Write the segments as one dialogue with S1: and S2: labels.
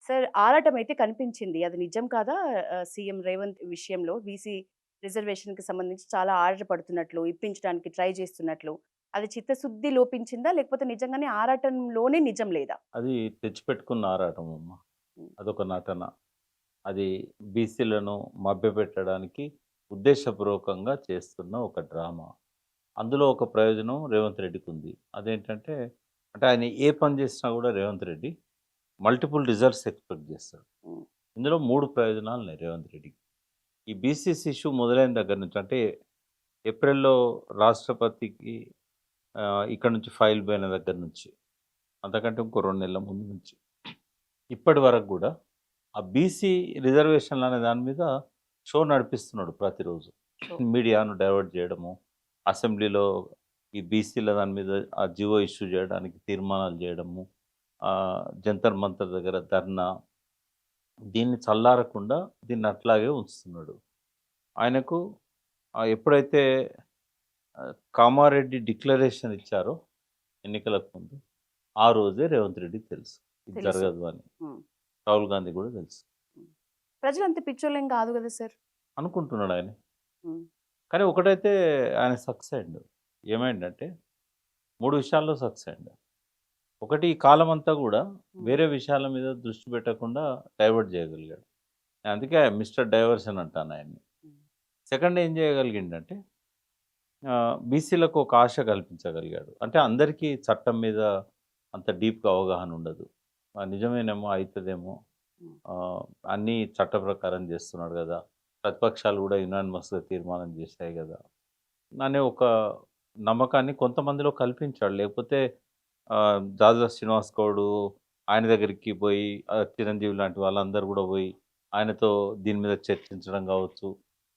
S1: Sir ఆరాటం అయితే కనిపించింది. అది నిజం కాదా? సీఎం రేవంత్ విషయంలో బీసీ రిజర్వేషన్‌కి సంబంధించి చాలా ఆరాటపడుతున్నట్లు, ఇప్పించడానికి ట్రై చేస్తున్నట్లు. అది చిత్తశుద్ధి లోపించిందా? లేకపోతే నిజంగానే ఆరాటంలోనే నిజం లేదా?
S2: అది తెచ్చిపెట్టుకున్న ఆరాటమమ్మ.
S1: హ్మ్.
S2: అదొక నటన. అది బీసీలను మభ్యపెట్టడానికి ఉద్దేశపూర్వకంగా చేస్తున్న ఒక డ్రామా. అందులో ఒక ప్రయోజనం రేవంత్ రెడ్డికుంది. అదేంటంటే, అంటే ఆయన ఏ పని చేసినా గూడా Revanth Reddy multiple results expect చేస్తాడు.
S1: హ్మ్.
S2: ఇందులో 3 ప్రయోజనాలున్నాయి రేవంత్ రెడ్డికి. ఈ బీసీసీ ఇష్యూ మొదలైన దగ్గర నుంచి అంటే ఏప్రిల్‌లో రాష్ట్రపతికి ఇక్కడి నుంచి ఫైల్ పోయిన దగ్గర నుంచి, అంతకంటే ఇంకో 2 నెలల ముందు నుంచి ఇప్పటి వరకు గూడా ఆ బీసీ రిజర్వేషన్‌లనే దాని మీద షో నడిపిస్తున్నాడు ప్రతిరోజు.
S1: షో.
S2: మీడియాను డైవర్ట్ జేయడము, అసెంబ్లీలో ఈ బీసీల దాని మీద ఆ జీవో ఇష్యూ జేయడానికి తీర్మానాలు జేయడము, జంతర్ మంతర్ దగ్గర ధర్నా, దీన్ని చల్లారకుండా దీన్ని అట్లాగే ఉంచుతున్నాడు. ఆయనకు ఎప్పుడైతే కామారెడ్డి డిక్లరేషన్ ఇచ్చారో ఎన్నికలకు ముందు, ఆ రోజే రేవంత్ రెడ్డికి తెలుసు. ఇది
S1: తెలుసు.
S2: జరగదు అని.
S1: హ్మ్.
S2: రాహుల్ గాంధీ గూడా తెలుసు.
S1: హ్మ్. ప్రజలంత పిచ్చోళ్ళేం కాదు గదా సార్!
S2: అనుకుంటున్నాడాయన.
S1: హ్మ్.
S2: కానీ ఒకటైతే ఆయన సక్సెస్ అయ్యిండు. ఏమైందంటే 3 విషయాల్లో సక్సెస్ అయ్యిండు. ఒకటి ఈ కాలమంతా గూడా
S1: హ్మ్.
S2: వేరే విషయాల మీద దృష్టి పెట్టకుండా డైవర్ట్ చేయగలిగాడు. అందుకే మిస్టర్ డైవర్షన్ అంటాను ఆయన్ని.
S1: హ్మ్.
S2: సెకండ్ ఏం చేయగలిగిండంటే బీసీలకు ఒక ఆశ కల్పించగలిగాడు. అంటే అందరికీ చట్టం మీద అంత డీప్‌గా అవగాహన ఉండదు. నిజమేనేమో అయితదేమో,
S1: హ్మ్.
S2: ఆహ్, అన్నీ చట్ట ప్రకారం చేస్తున్నాడు గదా! ప్రతిపక్షాలు గూడా యునానిమస్‌గా తీర్మానం చేశాయి గదా! అనే ఒక నమ్మకాన్ని కొంతమందిలో కల్పించాడు. లేకపోతే దాదా శ్రీనివాస్ గౌడు ఆయన దగ్గరికి పోయి, చిరంజీవి లాంటి వాళ్ళందరూ గూడా పోయి ఆయనతో దీని మీద చర్చించడం గావచ్చు,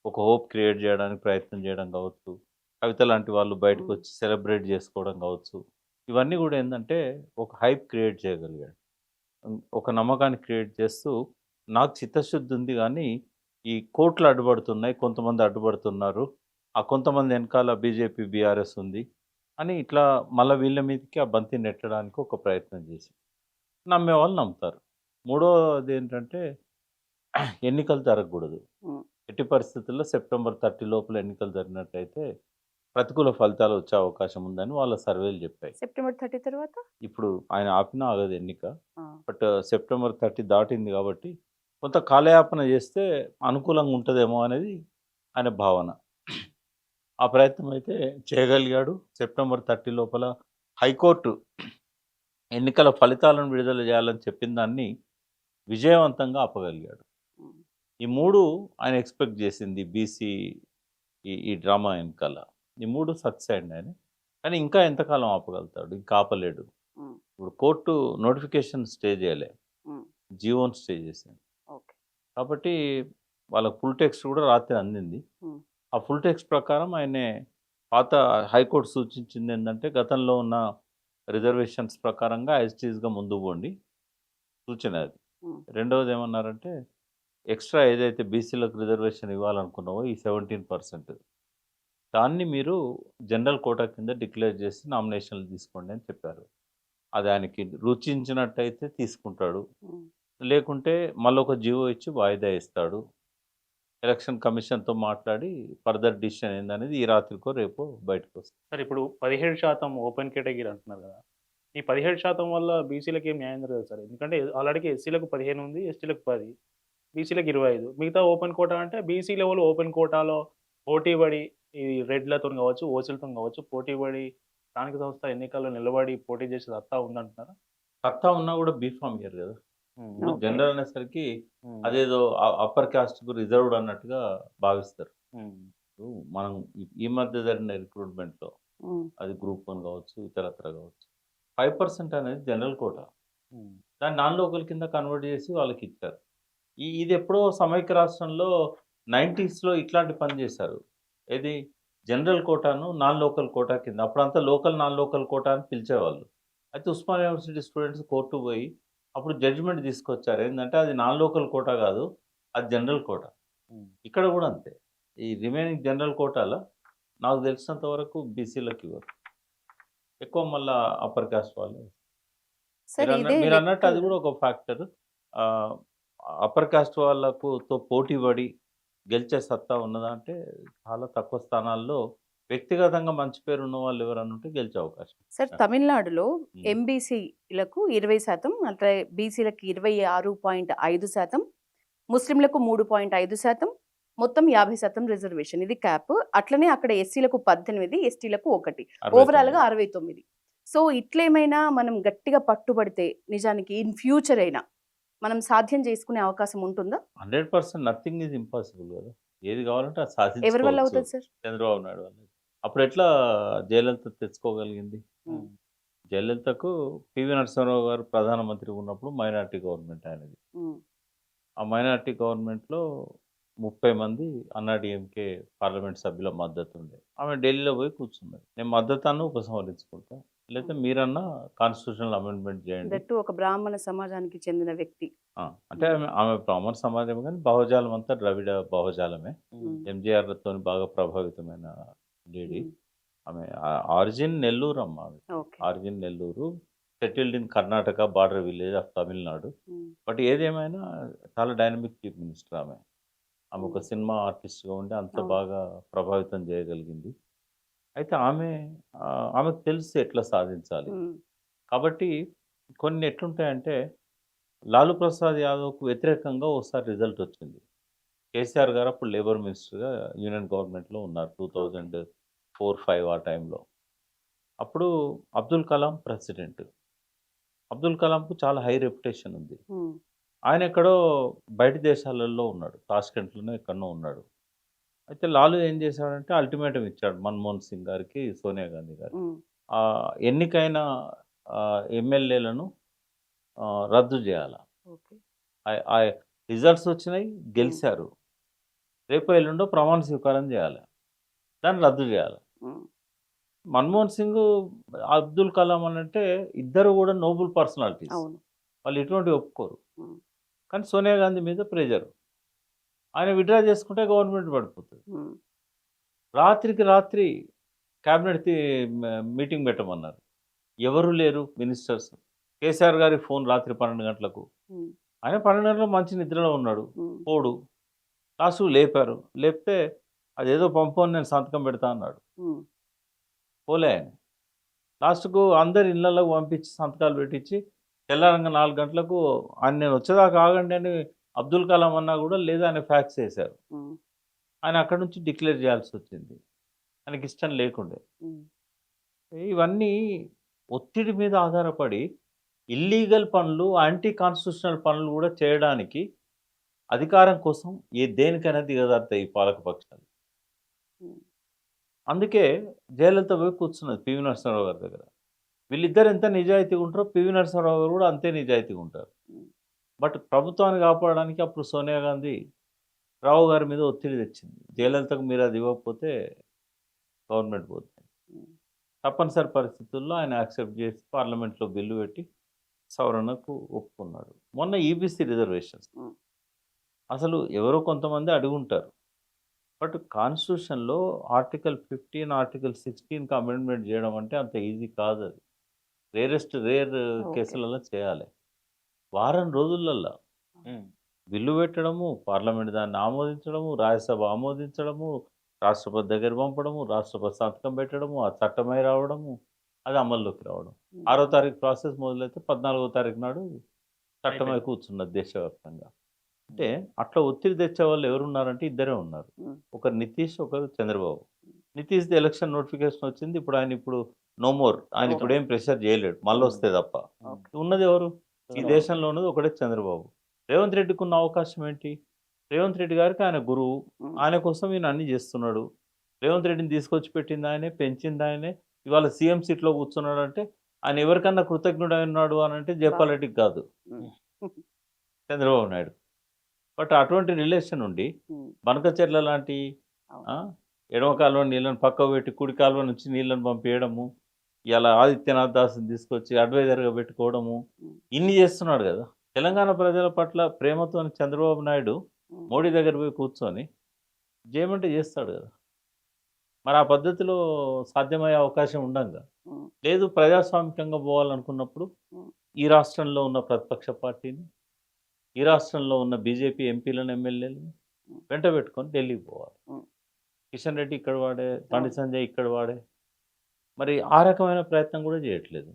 S2: ఒక హోప్ క్రియేట్ జేయడానికి ప్రయత్నం జేయడం గావచ్చు, కవిత లాంటి వాళ్ళు
S1: హ్మ్.
S2: బయటకొచ్చి సెలబ్రేట్ జేసుకోవడం గావచ్చు. ఇవన్నీ గూడా ఏందంటే ఒక హైప్ క్రియేట్ చేయగలిగాడు. ఒక నమ్మకాన్ని క్రియేట్ చేస్తూ నాకు చిత్తశుద్ధి ఉంది గానీ, ఈ కోర్టులు అడ్డుపడుతున్నాయి. కొంతమంది అడ్డుపడుతున్నారు. ఆ కొంతమంది ఎనకాల బీజేపీ, బీఆర్ఎస్ ఉంది అని ఇట్లా మళ్ళా వీళ్ళ మీదకి ఆ బంతి నెట్టడానికి ఒక ప్రయత్నం చేసి నమ్మేవాళ్ళు నమ్ముతారు. మూడోదేంటంటే ఎన్నికలు జరగకూడదు.
S1: హ్మ్.
S2: ఎట్టి పరిస్థితుల్లో సెప్టెంబర్ 30 లోపల ఎన్నికలు జరిగినట్టయితే ప్రతికూల ఫలితాలు వచ్చే అవకాశం ఉందని వాళ్ళ సర్వేలు చెప్పాయి.
S1: సెప్టెంబర్ 30 తర్వాత?
S2: ఇప్పుడు ఆయన ఆపినా ఆగదు ఎన్నిక.
S1: ఆ!
S2: బట్ సెప్టెంబర్ 30 దాటింది కాబట్టి కొంత కాలయాపన చేస్తే అనుకూలంగా ఉంటదేమో అనేది ఆయన భావన. ఆ ప్రయత్నం అయితే చేయగలిగాడు. సెప్టెంబర్ 30 లోపల హైకోర్టు ఎన్నికల ఫలితాలను విడుదల చేయాలని చెప్పిన దాన్ని విజయవంతంగా ఆపగలిగాడు.
S1: హ్మ్.
S2: ఈ 3 ఆయన ఎక్స్‌పెక్ట్ చేసింది బీసీ ఈ డ్రామా ఎనకాల. ఈ 3 సక్సెస్ అయిండు ఆయన. కానీ ఇంకా ఎంతకాలం ఆపగలుగుతాడు? ఇంకా ఆపలేడు.
S1: హ్మ్.
S2: ఇప్పుడు కోర్టు నోటిఫికేషన్ స్టే చేయలే.
S1: హ్మ్.
S2: జీవోని స్టే చేసింది.
S1: ఓకే.
S2: కాబట్టి వాళ్ళకి ఫుల్ టెక్స్ట్ కూడా రాత్రి అందింది.
S1: హ్మ్.
S2: ఆ ఫుల్ టెక్స్ట్ ప్రకారం ఆయనే పాత హైకోర్టు సూచించిందేందంటే, గతంలో ఉన్న రిజర్వేషన్స్ ప్రకారంగా యాజ్ ఇట్ ఈస్‌గా ముందుకు పోండి. సూచన అది.
S1: హ్మ్.
S2: రెండోదేమన్నారంటే, ఎక్స్‌ట్రా ఏదైతే బీసీలకు రిజర్వేషన్ ఇవ్వాలనుకున్నావో ఈ 17% దాన్ని మీరు జనరల్ కోటా కింద డిక్లేర్ చేసి నామినేషన్‌లు తీసుకోండి అని చెప్పారు. అది ఆయనకి రుచించినట్టయితే తీసుకుంటాడు.
S1: హ్మ్.
S2: లేకుంటే మళ్ళొక జీవో ఇచ్చి వాయిదా ఇస్తాడు. ఎలక్షన్ కమిషన్‌తో మాట్లాడి ఫర్దర్ డిసిషన్ ఏందనేది ఈ రాత్రికో, రేపో బయటకొస్తది.
S3: సార్ ఇప్పుడు 17% ఓపెన్ కేటగిరీ అంటున్నారు గదా! ఈ 17% వల్ల బీసీలకేం న్యాయం జరగదు సార్. ఎందుకంటే ఆల్రెడీకి ఎస్సీలకు 15 ఉంది. ఎస్టీలకు 10, బీసీలకు 25. మిగతా ఓపెన్ కోటా అంటే బీసీ లెవెల్ ఓపెన్ కోటాలో పోటీ పడి ఈ రెడ్‌లతోని గావచ్చు, ఓసీలతోని గావచ్చు పోటీ పడి స్థానిక సంస్థ ఎన్నికల్లో నిలబడి పోటీ చేసే సత్తా ఉందంటున్నారా?
S2: సత్తా ఉన్నా గూడా బీఫార్మ్ ఇయ్యరు గదా!
S3: హ్మ్.
S2: ఇప్పుడు
S1: ఓకే.
S2: జనరల్ అనేసరికి
S3: హ్మ్.
S2: అదేదో అప్పర్ కాస్ట్‌కు రిజర్వ్డ్ అన్నట్టుగా భావిస్తారు.
S3: హ్మ్.
S2: ఇప్పుడు మనం ఈ మధ్య జరిగిన రిక్రూట్‌మెంట్‌లో
S1: హ్మ్.
S2: అది గ్రూప్ 1 గావచ్చు, ఇతరత్రా గావచ్చు. 5% అనేది జనరల్ కోటా.
S3: హ్మ్.
S2: దాన్ని నాన్ లోకల్ కింద కన్వర్ట్ జేసి వాళ్ళకిచ్చారు. ఇదెప్పుడో సమైక్య రాష్ట్రంలో 90స్‌లో ఇట్లాంటి పని జేశారు. ఏది జనరల్ కోటాను నాన్ లోకల్ కోటా కింద. అప్పుడంతా లోకల్, నాన్ లోకల్ కోటా అని పిలిచేవాళ్ళు. అయితే ఉస్మానియా యూనివర్సిటీ స్టూడెంట్స్ కోర్ట్‌కి పోయి అప్పుడు జడ్జిమెంట్ తీసుకొచ్చారు. ఏందంటే అది నాన్ లోకల్ కోటా గాదు. అది జనరల్ కోటా.
S3: హ్మ్.
S2: ఇక్కడ గూడా అంతే. ఈ రిమైనింగ్ జనరల్ కోటాలో నాకు తెలిసినంత వరకు బీసీలకివ్వరు. ఎక్కువ మళ్ళా అప్పర్ కాస్ట్ వాళ్ళే.
S1: సార్ ఇదే
S2: మీరన్నట్టు
S1: లెక్కలు
S2: అది గూడా ఒక ఫ్యాక్టర్. అప్పర్ కాస్ట్ వాళ్ళతో పోటీ పడి గెలిచే సత్తా ఉన్నదా అంటే చాలా తక్కువ స్థానాల్లో వ్యక్తిగతంగా మంచి పేరు ఉన్న వాళ్ళు ఎవరన్నా ఉంటే గెలిచే అవకాశం.
S1: సార్
S2: ఆ.
S1: తమిళనాడులో
S2: ఉమ్.
S1: ఎంబీసీలకు 20%, అట్లా బీసీలకు 26.5%, ముస్లింలకు 3.5%, మొత్తం 50% రిజర్వేషన్. ఇది క్యాప్. అట్లనే అక్కడ ఎస్సీలకు 18, ఎస్టీలకు 1,
S2: 69.
S1: ఓవరాల్గా 69. సో ఇట్లేమైనా మనం గట్టిగా పట్టుబడితే నిజానికి ఇన్ ఫ్యూచర్ అయినా మనం సాధ్యం చేసుకునే అవకాశం ఉంటుందా?
S2: 100% నథింగ్ ఈజ్ ఇంపాసిబుల్ కదా. ఏది కావాలంటే అది
S1: ఎవరి వల్ల
S2: సాధించుకోవచ్చు.
S1: అవుతుంది సార్?
S2: చంద్రబాబు నాయుడు వల్ల. అప్పుడు ఎట్లా జయలలిత తెచ్చుకోగలిగింది?
S1: ఉమ్,
S2: జయలలితకు పివి నరసింహారావు గారు ప్రధానమంత్రి ఉన్నప్పుడు మైనార్టీ గవర్నమెంట్ ఆయనది.
S1: ఉమ్,
S2: ఆ మైనార్టీ గవర్నమెంట్లో 30 మంది అన్నాడీఎంకే పార్లమెంట్ సభ్యుల మద్దతు ఉండే. ఆమె ఢిల్లీలో పోయి కూర్చున్నది. నేను మద్దతును ఉపసంహరించుకుంటా, లేకపోతే మీరన్నా కాన్స్టిట్యూషనల్ అమెండ్మెంట్ చేయండి.
S1: దట్టు ఒక బ్రాహ్మణ సమాజానికి చెందిన వ్యక్తి.
S2: అంటే ఆమె బ్రాహ్మణ సమాజం కానీ భావజాలం అంతా ద్రవిడ భావజాలమే.
S1: ఉమ్,
S2: ఎంజీఆర్తో బాగా ప్రభావితమైన లేడీ.
S1: ఉమ్,
S2: ఆమె ఆరిజిన్ నెల్లూరు అమ్మ. ఆమె
S1: okay.
S2: Origin Nellore, settled in Karnataka border village of Tamil Nadu.
S1: Um,
S2: but ఏదేమైనా చాలా డైనమిక్ చీఫ్ మినిస్టర్ ఆమె. ఆమె ఒక సినిమా ఆర్టిస్ట్గా ఉండి అంత
S1: అవును.
S2: బాగా ప్రభావితం చేయగలిగింది. అయితే ఆమెకు తెలుసు ఎట్లా సాధించాలి.
S1: ఉమ్,
S2: కాబట్టి కొన్ని ఎట్లుంటాయంటే లాలూ ప్రసాద్ యాదవ్కు వ్యతిరేకంగా ఒకసారి రిజల్ట్ వచ్చింది. కేసీఆర్ గారు అప్పుడు లేబర్ మినిస్టర్గా యూనియన్ గవర్నమెంట్లో ఉన్నారు 2004-05 ఆ టైంలో. అప్పుడు అబ్దుల్ కలాం ప్రెసిడెంట్. అబ్దుల్ కలాంకు చాలా హై రెప్యుటేషన్ ఉంది.
S1: ఉమ్,
S2: ఆయన ఎక్కడో బయట దేశాలలో ఉన్నాడు, తాష్కెంట్లోనే ఎక్కడో ఉన్నాడు. అయితే లాలు ఏం చేశాడంటే అల్టిమేటం ఇచ్చాడు మన్మోహన్ సింగ్ గారికి, సోనియా గాంధీ గారికి.
S1: ఉమ్,
S2: ఎన్నికైన ఎమ్మెల్యేలను రద్దు చేయాలి.
S1: ఓకే.
S2: ఆ రిజల్ట్స్ వచ్చినాయి, గెలిచారు. రేపు ఎల్లుండో ప్రమాణ స్వీకారం చేయాలి, దాన్ని రద్దు చేయాలి.
S1: ఉమ్,
S2: మన్మోహన్ సింగ్, అబ్దుల్ కలాం అని అంటే ఇద్దరు కూడా నోబుల్ పర్సనాలిటీస్.
S1: అవును.
S2: వాళ్ళు ఎటువంటి ఒప్పుకోరు.
S1: ఉమ్,
S2: కానీ సోనియా గాంధీ మీద ప్రెజర్. ఆయన విడ్రా చేసుకుంటే గవర్నమెంట్ పడిపోతుంది.
S1: ఉమ్,
S2: రాత్రికి రాత్రి క్యాబినెట్ మీటింగ్ పెట్టమన్నారు. ఎవరు లేరు మినిస్టర్స్. కేసీఆర్ గారి ఫోన్ రాత్రి 12 గంటలకు.
S1: ఉమ్,
S2: ఆయన 12 గంటలకు మంచి నిద్రలో ఉన్నాడు,
S1: ఉమ్,
S2: పోడు. లాస్ట్కు లేపారు. లేపితే అదేదో పంపని నేను సంతకం పెడతా అన్నాడు.
S1: ఉమ్,
S2: పోలే ఆయన. లాస్ట్కు అందరి ఇళ్ళకు పంపించి సంతకాలు పెట్టించి తెల్లారంగా 4 గంటలకు ఆయన నేను వచ్చేదాకా ఆగండి అని అబ్దుల్ కలాం అన్నా కూడా లేదా ఆయన ఫ్యాక్స్ చేశారు.
S1: ఉమ్,
S2: ఆయన అక్కడి నుంచి డిక్లేర్ చేయాల్సి వచ్చింది, ఆయనకి ఇష్టం లేకుండే.
S1: ఉమ్,
S2: ఇవన్నీ ఒత్తిడి మీద ఆధారపడి ఇల్లీగల్ పనులు, యాంటీ కాన్స్టిట్యూషనల్ పనులు కూడా చేయడానికి అధికారం కోసం దేనికైనా దిగజారుతాయి ఈ పాలక పక్షాలు.
S1: ఉమ్,
S2: అందుకే జయలలిత పోయి కూర్చున్నది పివి నరసింహారావు గారి దగ్గర. వీళ్ళిద్దరు ఎంత నిజాయితీగా ఉంటారో పివి నరసింహారావు గారు కూడా అంతే నిజాయితీగా ఉంటారు.
S1: ఉమ్,
S2: బట్ ప్రభుత్వాన్ని కాపాడడానికి అప్పుడు సోనియా గాంధీ రావు గారి మీద ఒత్తిడి తెచ్చింది. జయలలితకు మీరు అది ఇవ్వకపోతే గవర్నమెంట్ పోతుంది.
S1: ఉమ్,
S2: తప్పనిసరి పరిస్థితుల్లో ఆయన యాక్సెప్ట్ చేసి పార్లమెంట్లో బిల్లు పెట్టి సవరణకు ఒప్పుకున్నాడు. మొన్న ఈబీసీ రిజర్వేషన్స్
S1: ఉమ్,
S2: అసలు ఎవరో కొంతమంది అడుగుంటారు. బట్ కాన్స్టిట్యూషన్లో ఆర్టికల్ 15, ఆర్టికల్ 16కి అమెండ్మెంట్ చేయడం అంటే అంత ఈజీ కాదు. అది రేర్
S1: ఓకే.
S2: కేసులలో చేయాలి. వారం రోజులల్లో బిల్లు పెట్టడము, పార్లమెంట్ దాన్ని ఆమోదించడము, రాజ్యసభ ఆమోదించడము, రాష్ట్రపతి దగ్గర పంపడము, రాష్ట్రపతి సంతకం పెట్టడము, ఆ చట్టమై రావడము, అది అమల్లోకి రావడం.
S1: ఉమ్,
S2: 6వ తారీఖు ప్రాసెస్ మొదలైతే 14వ తారీఖు నాడు చట్టమై
S3: అయిపోయింది.
S2: కూర్చున్నది దేశవ్యాప్తంగా. అంటే అట్లా ఒత్తిడి తెచ్చే వాళ్ళు ఎవరున్నారంటే ఇద్దరే ఉన్నారు.
S1: ఉమ్,
S2: ఒకరు నితీష్, ఒకరు చంద్రబాబు. నితీష్ది ఎలక్షన్ నోటిఫికేషన్ వచ్చింది. ఇప్పుడు ఆయన నో మోర్. ఆయన
S1: ఓకే.
S2: ఇప్పుడు ఏం ప్రెషర్ చేయలేడు, మళ్ళీ వస్తే తప్ప.
S1: ఓకే.
S2: ఉన్నది ఎవరు? ఈ దేశంలో ఉన్నది ఒకటే చంద్రబాబు. రేవంత్ రెడ్డికి ఉన్న అవకాశం ఏంటి? రేవంత్ రెడ్డి గారికి ఆయన గురువు.
S1: ఉమ్,
S2: ఆయన కోసం ఈయన అన్ని చేస్తున్నాడు. రేవంత్ రెడ్డిని తీసుకొచ్చి పెట్టింది ఆయనే, పెంచింది ఆయనే. ఇవాళ సీఎం సీట్లో కూర్చున్నాడు అంటే ఆయన ఎవరికన్నా కృతజ్ఞుడు ఉన్నాడు అని అంటే జయపాలరెడ్డికి కాదు,
S1: ఉమ్,
S2: చంద్రబాబు నాయుడు. బట్ అటువంటి రిలేషన్ ఉండి
S1: ఉమ్,
S2: బనకచెర్ల లాంటి
S1: అవును.
S2: ఎడమ కాలువ నీళ్ళని పక్కకు పెట్టి కుడి కాలువ నుంచి నీళ్ళని పంపించడము, ఇలా ఆదిత్యనాథ్ దాస్ని తీసుకొచ్చి అడ్వైజర్గా పెట్టుకోవడము, ఇన్ని చేస్తున్నాడు కదా. తెలంగాణ ప్రజల పట్ల ప్రేమతో చంద్రబాబు నాయుడు
S1: ఉమ్,
S2: మోడీ దగ్గర పోయి కూర్చొని చేయమంటే చేస్తాడు కదా. మరి ఆ పద్ధతిలో సాధ్యమయ్యే అవకాశం ఉండంగా
S1: ఉమ్,
S2: లేదు. ప్రజాస్వామికంగా పోవాలనుకున్నప్పుడు
S1: ఉమ్,
S2: ఈ రాష్ట్రంలో ఉన్న ప్రతిపక్ష పార్టీని ఈ రాష్ట్రంలో ఉన్న బీజేపీ ఎంపీలను ఎమ్మెల్యేలను వెంట పెట్టుకొని ఢిల్లీకి పోవాలి.
S1: ఉమ్.
S2: కిషన్ రెడ్డి ఇక్కడ వాడే, బండి
S1: అవును.
S2: సంజయ్ ఇక్కడ వాడే. మరి ఆ రకమైన ప్రయత్నం కూడా చేయట్లేదు.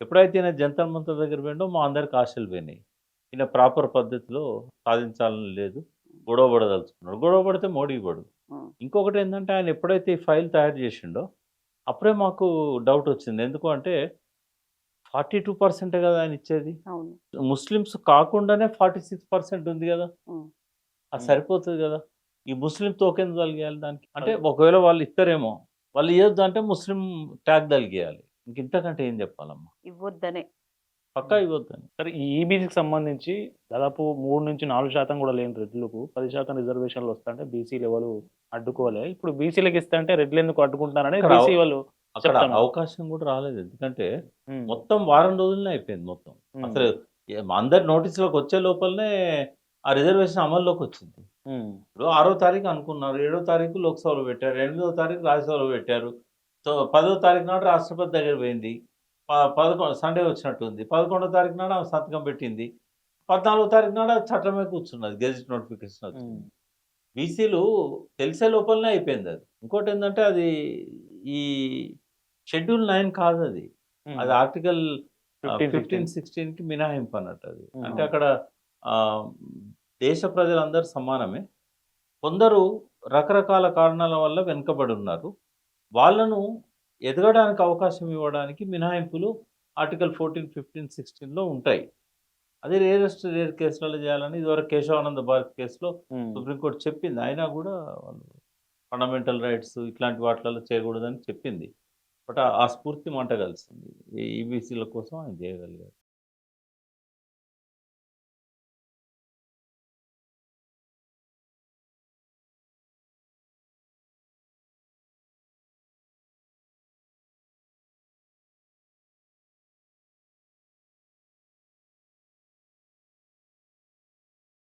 S2: ఎప్పుడైతే ఈయన జంతర్ మంతర్ దగ్గర పోయిండో మా అందరికి ఆశలు పోయినాయి. ఈయన ప్రాపర్ పద్ధతిలో సాధించాలని లేదు, గొడవ పడదలుచుకున్నాడు. గొడవ పడితే మోడీ పడు.
S1: ఉమ్.
S2: ఇంకొకటి ఏంటంటే ఆయన ఎప్పుడైతే ఈ ఫైల్ తయారు చేసిండో అప్పుడే మాకు డౌట్ వచ్చింది. ఎందుకు అంటే 42% కదా ఆయన ఇచ్చేది.
S1: అవును.
S2: ముస్లిమ్స్ కాకుండానే 46% ఉంది కదా.
S1: ఉమ్.
S2: అది సరిపోతుంది కదా. ఈ ముస్లిం టోకెన్ తలిగేయాలి దానికి. అంటే ఒకవేళ వాళ్ళు ఇస్తారేమో, వాళ్ళు ఇవ్వద్దు అంటే ముస్లిం ట్యాగ్ తలిగేయాలి. ఇంక ఇంతకంటే ఏం చెప్పాలమ్మా.
S1: ఇవ్వద్దనే.
S2: పక్కా ఇవ్వద్దని.
S3: సరే ఈ ఈబీసీకి సంబంధించి దాదాపు 3-4% కూడా లేని రెడ్లకు 10% రిజర్వేషన్లు వస్తాయంటే బీసీలు ఎవరు అడ్డుకోలే. ఇప్పుడు బీసీలకు ఇస్తే అంటే రెడ్లు ఎందుకు అడ్డుకుంటారని
S2: అక్కడ
S3: బీసీ వాళ్ళు
S2: అక్కడ
S3: చెప్తాను.
S2: అవకాశం కూడా రాలేదు. ఎందుకంటే
S3: ఉమ్,
S2: మొత్తం వారం రోజులనే అయిపోయింది మొత్తం.
S3: ఉమ్,
S2: అసలు అందరి నోటీసులోకి వచ్చే లోపలనే ఆ రిజర్వేషన్ అమల్లోకి వచ్చింది.
S3: ఉమ్,
S2: ఇప్పుడు 6వ తారీఖు అనుకున్నారు, 7వ తారీఖు లోక్సభలో పెట్టారు, 8వ తారీఖు రాజ్యసభలో పెట్టారు. సో 10వ తారీఖు నాడు రాష్ట్రపతి దగ్గర పోయింది. 11 సండే వచ్చినట్టుంది. 11వ తారీఖు నాడు ఆమె సంతకం పెట్టింది. 14వ తారీఖు నాడు అది చట్టమే కూర్చున్నది, గెజిట్ నోటిఫికేషన్ వచ్చింది.
S3: ఉమ్,
S2: బీసీలు తెలిసే లోపలనే అయిపోయింది అది. ఇంకోటి ఏంటంటే అది ఈ షెడ్యూల్ 9 కాదు అది.
S3: ఉమ్,
S2: అది ఆర్టికల్
S3: 15,
S2: 15-16కి మినహాయింపు అన్నట్టు అది.
S3: ఉమ్.
S2: అంటే అక్కడ ఆ, దేశ ప్రజలందరూ సమానమే. కొందరు రకరకాల కారణాల వల్ల వెనుకబడి ఉన్నారు. వాళ్ళను ఎదగడానికి అవకాశం ఇవ్వడానికి మినహాయింపులు ఆర్టికల్ 14, 15, 16లో ఉంటాయి. అది రేర్ కేసులలో చేయాలని ఇదివరకు కేశవానంద భారత్ కేసులో
S3: ఉమ్.
S2: సుప్రీంకోర్టు చెప్పింది. అయినా కూడా వాళ్ళు ఫండమెంటల్ రైట్స్ ఇట్లాంటి వాటిలలో చేయకూడదని చెప్పింది. బట్ ఆ స్ఫూర్తి మంట కలిసింది. ఈబీసీల కోసం ఆయన చేయగలిగారు.